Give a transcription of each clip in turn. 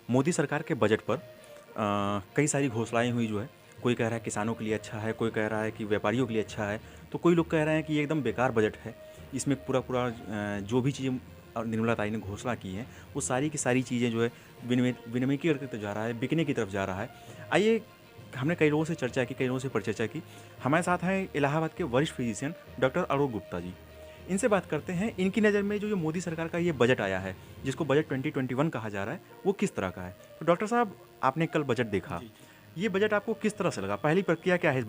मोदी सरकार के बजट पर कई सारी घोषणाएँ हुई जो है। कोई कह रहा है किसानों के लिए अच्छा है, कोई कह रहा है कि व्यापारियों के लिए अच्छा है, तो कोई लोग कह रहे हैं कि ये एकदम बेकार बजट है। इसमें पूरा जो भी चीज़ें निर्मला ताई ने घोषणा की हैं, वो सारी की सारी चीज़ें जो है विनिमयीकरण की तरफ जा रहा है, बिकने की तरफ जा रहा है। आइए, हमने कई लोगों से चर्चा की, कई लोगों से परिचर्चा की। हमारे साथ हैं इलाहाबाद के वरिष्ठ फिजिशियन डॉक्टर अरूण गुप्ता जी। इनसे बात करते हैं, इनकी नज़र में जो ये मोदी सरकार का ये बजट आया है, जिसको बजट 2021 कहा जा रहा है, वो किस तरह का है। तो डॉक्टर साहब, आपने कल बजट देखा, जी, ये बजट आपको किस तरह से लगा? पहली प्रतिक्रिया क्या है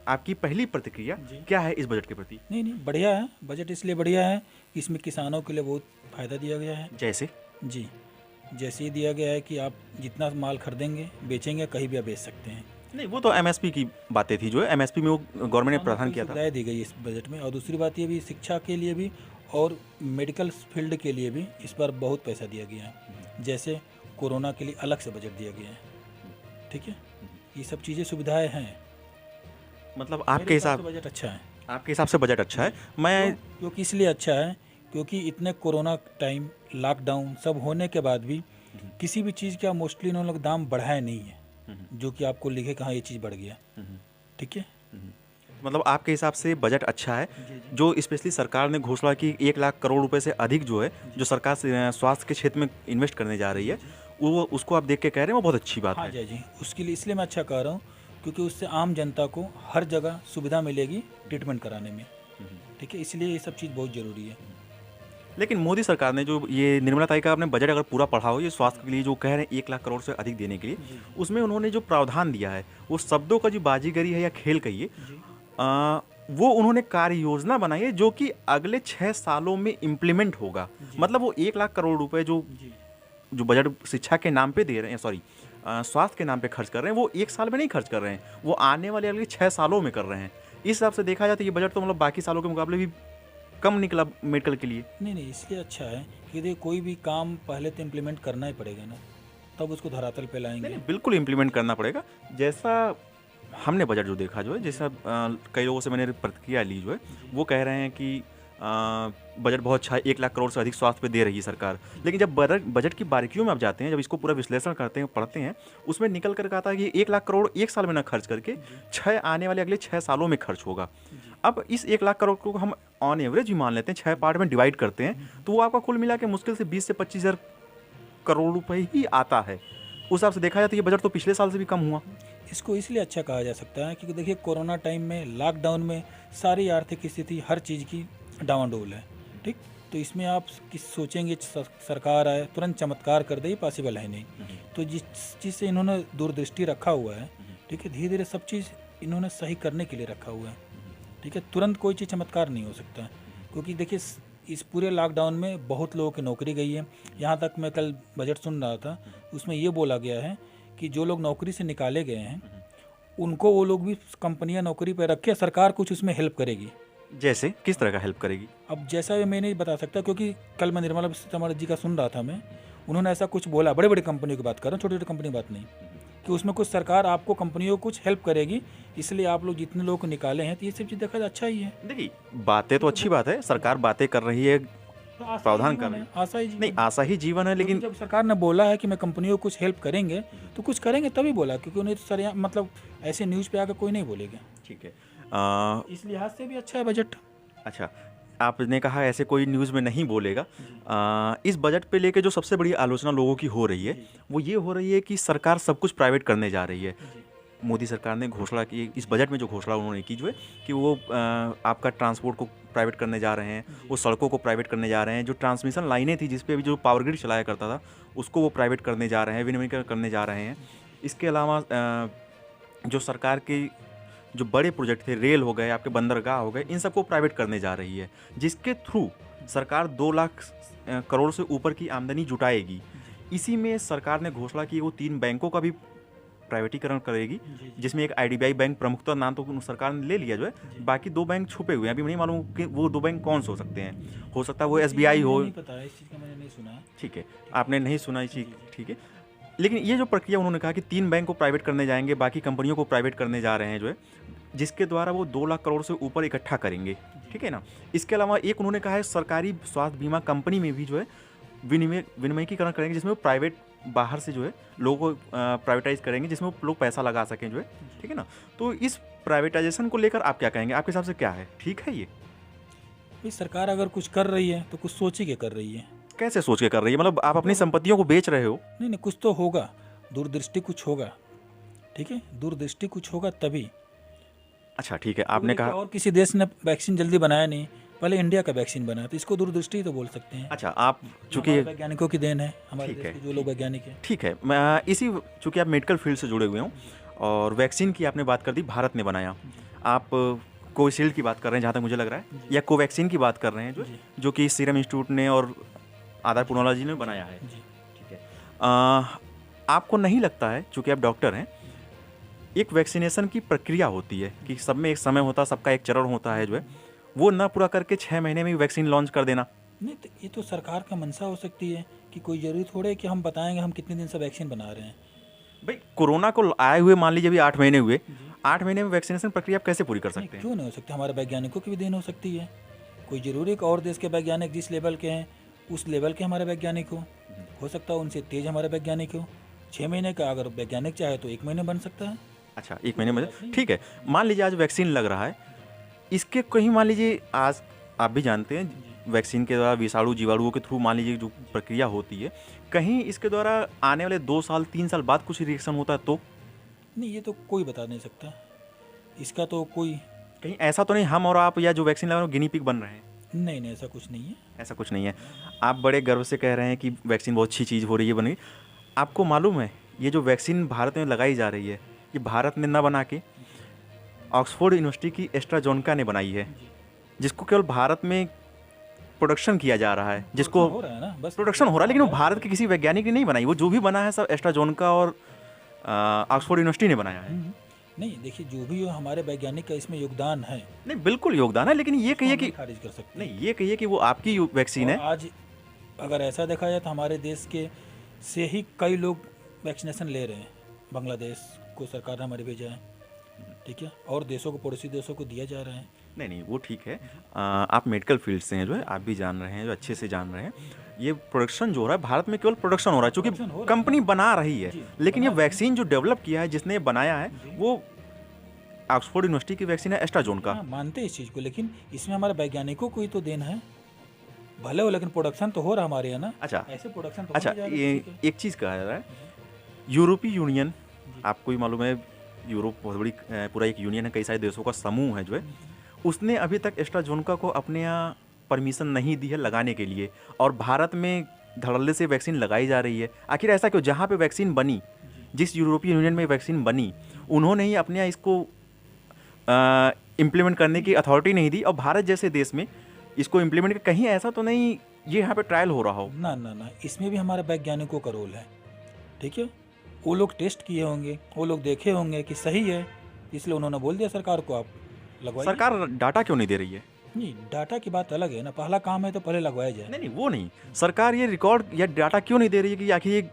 आपकी पहली प्रतिक्रिया जी। क्या है इस बजट के प्रति? नहीं, नहीं, बढ़िया है। बजट इसलिए बढ़िया है कि इसमें किसानों के लिए बहुत फ़ायदा दिया गया है। जैसे? जी, जैसे ये दिया गया है कि आप जितना माल खरीदेंगे, बेचेंगे, कहीं भी आप बेच सकते हैं। नहीं, वो तो एमएसपी की बातें थी, जो है एमएसपी में वो गवर्नमेंट ने किसानों को प्रावधान ये किया था। सुविधाएँ दी गई है इस बजट में, और दूसरी बात ये भी शिक्षा के लिए भी और मेडिकल फील्ड के लिए भी इस बार बहुत पैसा दिया गया है। जैसे कोरोना के लिए अलग से बजट दिया गया है, ठीक है? ये सब चीज़ें सुविधाएँ हैं। मतलब मेरे हिसाब से बजट अच्छा है। आपके हिसाब से बजट अच्छा है। मैं क्योंकि इसलिए अच्छा है क्योंकि इतने कोरोना टाइम, लॉकडाउन सब होने के बाद भी किसी भी चीज़ का मोस्टली इन्होंने लोग दाम बढ़ाया नहीं है, जो कि आपको लिखे कि हाँ ये चीज़ बढ़ गया, ठीक है। मतलब आपके हिसाब से बजट अच्छा है। जी, जी। जो स्पेशली सरकार ने घोषणा की 1 लाख करोड़ रुपए से अधिक जो है, जो सरकार स्वास्थ्य के क्षेत्र में इन्वेस्ट करने जा रही है, वो उसको आप देख के कह रहे हैं वो बहुत अच्छी बात हाँ है। जय जी, उसके लिए इसलिए मैं अच्छा कह रहा हूँ क्योंकि उससे आम जनता को हर जगह सुविधा मिलेगी ट्रीटमेंट कराने में, ठीक है। इसलिए ये सब चीज़ बहुत ज़रूरी है। लेकिन मोदी सरकार ने जो ये निर्मला ताई का आपने बजट अगर पूरा पढ़ा हो, ये स्वास्थ्य के लिए जो कह रहे हैं 1 लाख करोड़ से अधिक देने के लिए, जी, उसमें उन्होंने जो प्रावधान दिया है, वो शब्दों का जो बाजीगरी है या खेल कहिए, जी, वो उन्होंने कार्य योजना बनाई है जो कि अगले 6 सालों में इम्प्लीमेंट होगा। जी, मतलब वो 1 लाख करोड़ रुपए जो जी, जो बजट शिक्षा के नाम पे दे रहे हैं, सॉरी, स्वास्थ्य के नाम पे खर्च कर रहे हैं, वो 1 साल में नहीं खर्च कर रहे हैं, वो आने वाले अगले 6 सालों में कर रहे हैं। इस हिसाब से देखा जाए तो ये बजट तो मतलब बाकी सालों के मुकाबले भी कम निकला मेडिकल के लिए। नहीं, नहीं, इसलिए अच्छा है कि देखिए कोई भी काम पहले तो इम्प्लीमेंट करना ही पड़ेगा ना, तब उसको धरातल पे नहीं, लाएँगे। नहीं, बिल्कुल इम्प्लीमेंट करना पड़ेगा। जैसा हमने बजट जो देखा जो है, जैसा कई लोगों से मैंने प्रतिक्रिया ली जो है, जी, वो कह रहे हैं कि बजट बहुत अच्छा है, 1 लाख करोड़ से अधिक स्वास्थ्य पे दे रही है सरकार। लेकिन जब बजट की बारीकियों में आप जाते हैं, जब इसको पूरा विश्लेषण करते हैं, पढ़ते हैं, उसमें निकल कर आता है कि 1 लाख करोड़ 1 साल में ना खर्च करके जी, 6 आने वाले अगले 6 सालों में खर्च होगा। जी, अब इस 1 लाख करोड़ को हम ऑन एवरेज भी मान लेते हैं, 6 पार्ट में डिवाइड करते हैं, तो वो आपका कुल मिला के मुश्किल से 20 से 25 हज़ार करोड़ रुपए ही आता है। उस हिसाब से देखा जाए तो ये बजट तो पिछले साल से भी कम हुआ। इसको इसलिए अच्छा कहा जा सकता है क्योंकि देखिए कोरोना टाइम में, लॉकडाउन में सारी आर्थिक स्थिति हर चीज़ की डामाडोल है, ठीक। तो इसमें आप किस सोचेंगे सरकार आए तुरंत चमत्कार कर दे, ये पॉसिबल है नहीं। तो जिस चीज़ से इन्होंने दूरदृष्टि रखा हुआ है, ठीक है, धीरे धीरे सब चीज़ इन्होंने सही करने के लिए रखा हुआ है, ठीक है। तुरंत कोई चीज़ चमत्कार नहीं हो सकता है क्योंकि देखिए इस पूरे लॉकडाउन में बहुत लोगों की नौकरी गई है। यहाँ तक मैं कल बजट सुन रहा था, उसमें ये बोला गया है कि जो लोग नौकरी से निकाले गए हैं उनको वो लोग भी कंपनियां नौकरी पर रखे, सरकार कुछ उसमें हेल्प करेगी। जैसे किस तरह का हेल्प करेगी? अब जैसा ये मैं नहीं बता सकता क्योंकि कल मैं निर्मला सीतारमण जी का सुन रहा था मैं, उन्होंने ऐसा कुछ बोला, बड़े बड़े कंपनियों की बात कर रहा हूँ, छोटी छोटी कंपनी की बात नहीं, कि उसमें कुछ सरकार आपको कंपनियों को कुछ हेल्प करेगी, इसलिए आप लोग जितने लोगों को निकाले हैं, तो ये सब चीज़ देखा जाए अच्छा ही है। देखिए, बातें तो अच्छी बात है, सरकार बातें कर रही है, तो आशा ही प्रावधान कर जीवन रही है, है। आशा ही नहीं, जीवन। आशा ही जीवन है, क्योंकि लेकिन जब सरकार ने बोला है कि मैं कंपनियों को कुछ हेल्प करेंगे, तो कुछ करेंगे तभी बोला, क्योंकि उन्हें तो सर मतलब ऐसे न्यूज़ पे आकर कोई नहीं बोलेगा। ठीक है। इस लिहाज से भी अच्छा है बजट। अच्छा, आपने कहा ऐसे कोई न्यूज़ में नहीं बोलेगा। जी, इस बजट पे लेके जो सबसे बड़ी आलोचना लोगों की हो रही है, जी, वो ये हो रही है कि सरकार सब कुछ प्राइवेट करने जा रही है। जी, मोदी सरकार ने घोषणा की, इस बजट में जो घोषणा उन्होंने की जो है, कि वो आपका ट्रांसपोर्ट को प्राइवेट करने जा रहे हैं, जी, वो सड़कों को प्राइवेट करने जा रहे हैं, जो ट्रांसमिशन लाइनें थी जिस पे अभी जो पावर ग्रिड चलाया करता था, उसको वो प्राइवेट करने जा रहे हैं, विनिर्माण करने जा रहे हैं। इसके अलावा जो सरकार के जो बड़े प्रोजेक्ट थे, रेल हो गए, आपके बंदरगाह हो गए, इन सबको प्राइवेट करने जा रही है, जिसके थ्रू सरकार 2 लाख करोड़ से ऊपर की आमदनी जुटाएगी। इसी में सरकार ने घोषणा की वो 3 बैंकों का भी प्राइवेटीकरण करेगी, जी, जी, जिसमें एक आईडीबीआई बैंक प्रमुखता नाम तो सरकार ने ले लिया जो है, जी। बाकी 2 बैंक छुपे हुए हैं, अभी नहीं मालूम कि वो 2 बैंक कौन से हो सकते हैं। हो सकता है वो इस चीज़ का एसबीआई मुझे हो। नहीं पता है, इस चीज़ का मैंने नहीं सुना है। ठीक है, आपने नहीं सुना ये जी, चीज़, जी, ठीक है। लेकिन ये जो प्रक्रिया उन्होंने कहा कि 3 बैंक को प्राइवेट करने जाएंगे, बाकी कंपनियों को प्राइवेट करने जा रहे हैं जो है, जिसके द्वारा वो 2 लाख करोड़ से ऊपर इकट्ठा करेंगे, ठीक है ना। इसके अलावा एक उन्होंने कहा है सरकारी स्वास्थ्य बीमा कंपनी में भी जो है विनिमयीकरण करेंगे, जिसमें वो प्राइवेट बाहर से जो है लोगों को प्राइवेटाइज करेंगे, जिसमें वो लोग पैसा लगा सकें जो है, ठीक है ना। तो इस प्राइवेटाइजेशन को लेकर आप क्या कहेंगे, आपके हिसाब से क्या है, ठीक है ये? भाई सरकार अगर कुछ कर रही है तो कुछ सोच ही के कर रही है। कैसे सोच के कर रही है, मतलब आप अपनी संपत्तियों को बेच रहे हो? नहीं नहीं, कुछ तो होगा, दूरदृष्टि कुछ होगा, ठीक है, दूरदृष्टि कुछ होगा तभी। अच्छा ठीक है, आपने कहा। और किसी देश ने वैक्सीन जल्दी बनाया नहीं, पहले इंडिया का वैक्सीन बना, तो इसको दूरदृष्टि ही तो बोल सकते हैं। अच्छा, आप चूंकि हमारे वैज्ञानिकों की देन है, हमारे ठीक देश है, के जो लोग वैज्ञानिक हैं। ठीक है, मैं इसी चूंकि आप मेडिकल फील्ड से जुड़े हुए हो और वैक्सीन की आपने बात कर दी, भारत ने बनाया, आप कोविशील्ड की बात कर रहे हैं जहाँ तक मुझे लग रहा है, या कोवैक्सीन की बात कर रहे हैं जो कि सीरम इंस्टीट्यूट ने और आधार पूर्णोलॉजी जी ने बनाया है, ठीक है। आपको नहीं लगता है, चूंकि आप डॉक्टर हैं, एक वैक्सीनेशन की प्रक्रिया होती है कि सब में एक समय होता है, सबका एक चरण होता है जो है, वो ना पूरा करके 6 महीने में वैक्सीन लॉन्च कर देना? नहीं, तो ये तो सरकार का मंशा हो सकती है कि कोई जरूरी थोड़े है कि हम बताएंगे हम कितने दिन से वैक्सीन बना रहे हैं। भाई कोरोना को आए हुए मान लीजिए अभी 8 महीने हुए, 8 महीने में वैक्सीनेशन प्रक्रिया आप कैसे पूरी कर सकते हैं? क्यों नहीं हो सकती, हमारे वैज्ञानिकों की भी देन हो सकती है। कोई जरूरी कि और देश के वैज्ञानिक जिस लेवल के हैं उस लेवल के हमारे वैज्ञानिक हो सकता है उनसे तेज हमारे वैज्ञानिक हो। 6 महीने का अगर वैज्ञानिक चाहे तो 1 महीने बन सकता है। अच्छा, 1 महीने में, ठीक है। मान लीजिए आज वैक्सीन लग रहा है, इसके कहीं मान लीजिए आज आप भी जानते हैं वैक्सीन के द्वारा विषाणु जीवाणुओं के थ्रू मान लीजिए जो प्रक्रिया होती है, कहीं इसके द्वारा आने वाले 2 साल 3 साल बाद कुछ रिएक्शन होता है तो? नहीं, ये तो कोई बता नहीं सकता, इसका तो कोई कहीं ऐसा तो नहीं हम और आप या जो वैक्सीन लगा रहे हो गिनी पिग बन रहे हैं? नहीं नहीं, ऐसा कुछ नहीं है। ऐसा कुछ नहीं है। आप बड़े गर्व से कह रहे हैं कि वैक्सीन बहुत अच्छी चीज़ हो रही है, बन रही। आपको मालूम है ये जो वैक्सीन भारत में लगाई जा रही है, ये भारत ने ना बना के ऑक्सफोर्ड यूनिवर्सिटी की एस्ट्राजेनेका ने बनाई है, जिसको केवल भारत में प्रोडक्शन किया जा रहा है, जिसको हो रहा है ना, बस प्रोडक्शन हो रहा है, लेकिन वो भारत के किसी वैज्ञानिक ने नहीं बनाई, वो जो भी बना है सब एस्ट्राजेनेका और ऑक्सफोर्ड यूनिवर्सिटी ने बनाया है। नहीं, देखिए जो भी हो हमारे वैज्ञानिक का इसमें योगदान है। नहीं बिल्कुल योगदान है, लेकिन ये कहिए कि खारिज कर सकते नहीं, ये कहिए कि वो आपकी वैक्सीन है। आज अगर ऐसा देखा जाए तो हमारे देश के से ही कई लोग वैक्सीनेशन ले रहे हैं। बांग्लादेश को सरकार ने हमारे भेजा है, ठीक है, और देशों को, पड़ोसी देशों को दिया जा रहा है। नहीं नहीं, वो ठीक है। आप मेडिकल फील्ड से हैं जो है, आप भी जान रहे हैं, जो अच्छे से जान रहे हैं, ये प्रोडक्शन जो हो रहा है भारत में केवल प्रोडक्शन हो रहा है, क्योंकि कंपनी बना रही है, लेकिन ये वैक्सीन जो डेवलप किया है, जिसने बनाया है, वो ऑक्सफोर्ड यूनिवर्सिटी की वैक्सीन है एस्ट्राजेनेका। मानते हैं इस चीज़ को, लेकिन इसमें हमारे वैज्ञानिकों को ही तो देन है, भले हो, लेकिन प्रोडक्शन तो हो रहा हमारे यहाँ ना। अच्छा, ऐसे प्रोडक्शन तो अच्छा, ये एक चीज़ कहा जा रहा है, यूरोपीय यूनियन, आपको ही मालूम है यूरोप बहुत बड़ी पूरा एक यूनियन है, कई सारे देशों का समूह है जो है, उसने अभी तक एस्ट्राजेनेका को अपने यहाँ परमिशन नहीं दी है लगाने के लिए, और भारत में धड़ल्ले से वैक्सीन लगाई जा रही है। आखिर ऐसा क्यों? जहाँ पे वैक्सीन बनी, जिस यूरोपीय यूनियन में वैक्सीन बनी, उन्होंने ही अपने यहाँ इसको इम्प्लीमेंट करने की अथॉरिटी नहीं दी, और भारत जैसे देश में इसको इम्प्लीमेंट कहीं ऐसा तो नहीं ये यहाँ पे ट्रायल हो रहा हो? ना ना ना, इसमें भी हमारे वैज्ञानिकों का रोल है, ठीक है। वो लोग टेस्ट किए होंगे, वो लोग देखे होंगे कि सही है, इसलिए उन्होंने बोल दिया सरकार को आप लगवाइए। सरकार डाटा क्यों नहीं दे रही है? नहीं, डाटा की बात अलग है ना, पहला काम है तो पहले लगवाया जाए। नहीं नहीं, वो नहीं, सरकार ये रिकॉर्ड या डाटा क्यों नहीं दे रही है कि आखिर ये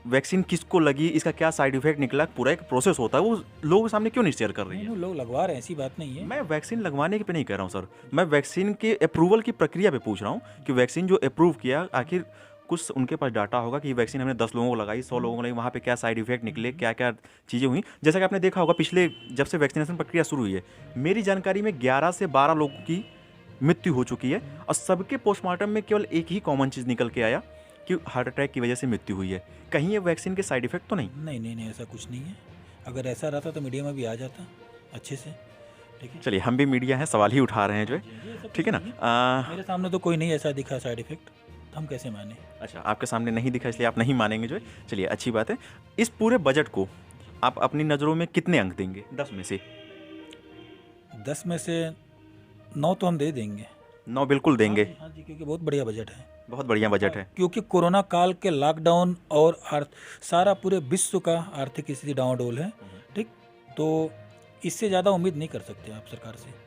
वैक्सीन किसको लगी, इसका क्या साइड इफेक्ट निकला, पूरा एक प्रोसेस होता है, वो लोगों के सामने क्यों नहीं शेयर कर रही है? लोग लगवा रहे हैं, ऐसी बात नहीं है। मैं वैक्सीन लगवाने पे नहीं कह रहा हूँ सर, मैं वैक्सीन के अप्रूवल की प्रक्रिया पे पूछ रहा हूँ कि वैक्सीन जो अप्रूव किया, आखिर कुछ उनके पास डाटा होगा कि वैक्सीन हमने 10 लोगों को लगाई, 100 लोगों को लगाई, वहाँ पे क्या साइड इफेक्ट निकले, क्या क्या चीज़ें हुई। जैसा कि आपने देखा होगा पिछले जब से वैक्सीनेशन प्रक्रिया शुरू हुई है, मेरी जानकारी में 11 से 12 लोगों की मृत्यु हो चुकी है, और सबके पोस्टमार्टम में केवल एक ही कॉमन चीज़ निकल के आया कि हार्ट अटैक की वजह से मृत्यु हुई है। कहीं ये वैक्सीन के साइड इफेक्ट तो नहीं? नहीं नहीं नहीं, ऐसा कुछ नहीं है। अगर ऐसा रहता तो मीडिया में भी आ जाता अच्छे से, ठीक है। चलिए, हम भी मीडिया हैं, सवाल ही उठा रहे हैं जो है, ठीक है ना। मेरे सामने तो कोई नहीं ऐसा दिखा साइड इफेक्ट, तो हम कैसे माने? अच्छा, आपके सामने नहीं दिखा इसलिए आप नहीं मानेंगे जो है, चलिए अच्छी बात है। इस पूरे बजट को आप अपनी नज़रों में कितने अंक देंगे 10 में से? 10 में से 9 तो हम दे देंगे। 9 बिल्कुल देंगे? हाँ जी, क्योंकि बहुत बढ़िया बजट है, बहुत बढ़िया बजट है। क्योंकि कोरोना काल के लॉकडाउन और सारा पूरे विश्व का आर्थिक स्थिति डावाडोल है, ठीक, तो इससे ज़्यादा उम्मीद नहीं कर सकते आप सरकार से।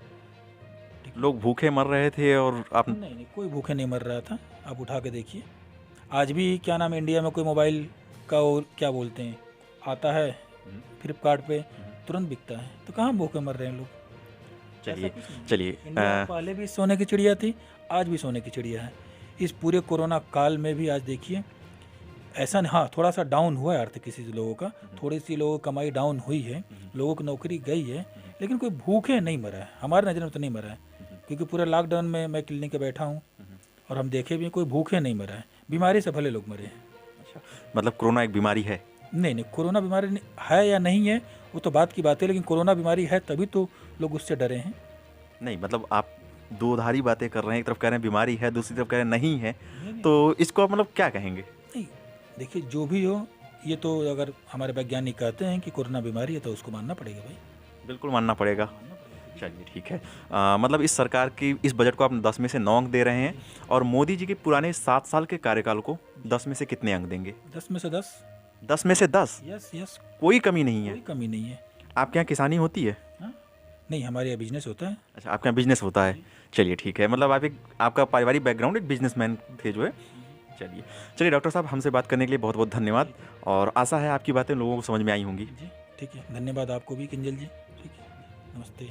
लोग भूखे मर रहे थे और आप? नहीं नहीं, कोई भूखे नहीं मर रहा था, आप उठा के देखिए। आज भी क्या नाम है, इंडिया में कोई मोबाइल का और क्या बोलते हैं आता है फ्लिपकार्ट पे, तुरंत बिकता है, तो कहाँ भूखे मर रहे हैं लोग? चलिए इंडिया पहले भी सोने की चिड़िया थी, आज भी सोने की चिड़िया है। इस पूरे कोरोना काल में भी आज देखिए ऐसा नहीं, हाँ थोड़ा सा डाउन हुआ है आर्थिक स्थिति लोगों का, थोड़ी सी लोगों की कमाई डाउन हुई है, लोगों की नौकरी गई है, लेकिन कोई भूखे नहीं मरा है, हमारे नज़र में तो नहीं मरा है, क्योंकि पूरे लॉकडाउन में मैं क्लिनिक पे बैठा हूँ और हम देखे भी हैं, कोई भूखे नहीं मरा है, बीमारी से भले लोग मरे हैं। अच्छा, मतलब कोरोना एक बीमारी है? नहीं नहीं, कोरोना बीमारी है या नहीं है वो तो बात की बात है, लेकिन कोरोना बीमारी है तभी तो लोग उससे डरे हैं। नहीं, मतलब आप दो-धारी बातें कर रहे हैं, एक तरफ कह रहे हैं बीमारी है, दूसरी तरफ कह रहे हैं नहीं है, तो इसको आप मतलब क्या कहेंगे? नहीं, देखिए जो भी हो, ये तो अगर हमारे वैज्ञानिक कहते हैं कि कोरोना बीमारी है तो उसको मानना पड़ेगा भाई। बिल्कुल मानना पड़ेगा। चलिए ठीक है। मतलब इस सरकार की इस बजट को आप 10 में से 9 अंक दे रहे हैं, और मोदी जी के पुराने 7 साल के कार्यकाल को 10 में से कितने अंक देंगे? 10 में से 10। 10 में से 10? यस यस, कोई कमी नहीं है? कोई कमी नहीं है। आपके यहाँ किसानी होती है? हाँ? नहीं, हमारे यहाँ बिजनेस होता है। अच्छा, आपके यहाँ बिजनेस होता है। चलिए ठीक है, मतलब आपका पारिवारिक बैकग्राउंड एक बिजनेसमैन थे जो है। चलिए चलिए डॉक्टर साहब, हमसे बात करने के लिए बहुत बहुत धन्यवाद, और आशा है आपकी बातें लोगों को समझ में आई होंगी। जी ठीक है, धन्यवाद आपको भी किंजल जी। ठीक है, नमस्ते।